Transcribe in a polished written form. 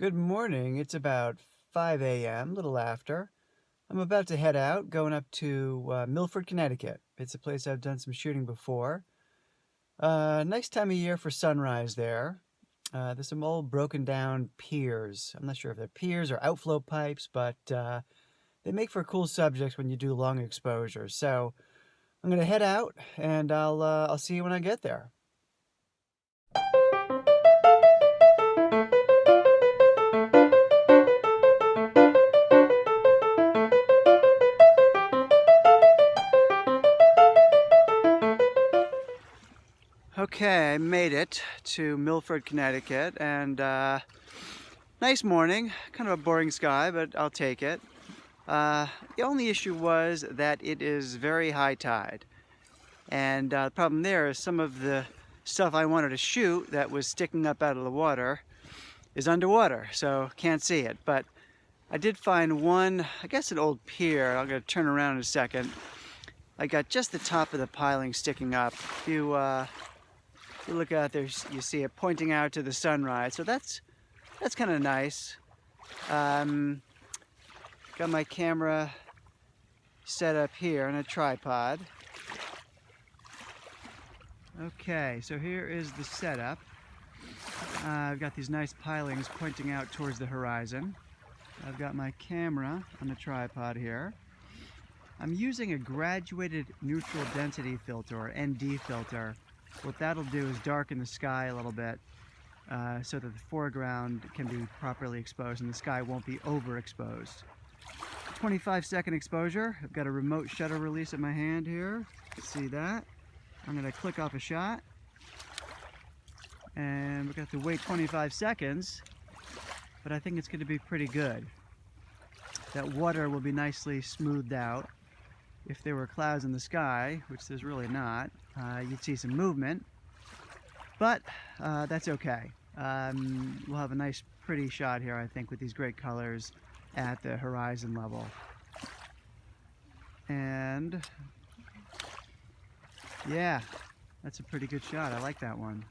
Good morning. It's about 5 a.m., a little after. I'm about to head out, going up to Milford, Connecticut. It's a place I've done some shooting before. Nice time of year for sunrise there. There's some old broken down piers. I'm not sure if they're piers or outflow pipes, but they make for cool subjects when you do long exposures. So I'm going to head out, and I'll see you when I get there. Okay, I made it to Milford, Connecticut, and nice morning. Kind of a boring sky, but I'll take it. The only issue was that it is very high tide, and the problem there is some of the stuff I wanted to shoot that was sticking up out of the water is underwater, so can't see it. But I did find one, I guess an old pier. I'm going to turn around in a second. I got just the top of the piling sticking up. If you look out there, you see it pointing out to the sunrise, so that's kind of nice. Got my camera set up here on a tripod. Okay, so here is the setup. I've got these nice pilings pointing out towards the horizon. I've got my camera on the tripod here. I'm using a graduated neutral density filter, or ND filter. What that'll do is darken the sky a little bit so that the foreground can be properly exposed and the sky won't be overexposed. 25-second exposure. I've got a remote shutter release in my hand here. See that? I'm going to click off a shot. And we've got to wait 25 seconds, but I think it's going to be pretty good. That water will be nicely smoothed out. If there were clouds in the sky, which there's really not, you'd see some movement, but that's okay. We'll have a nice pretty shot here, I think, with these great colors at the horizon level. And yeah, that's a pretty good shot. I like that one.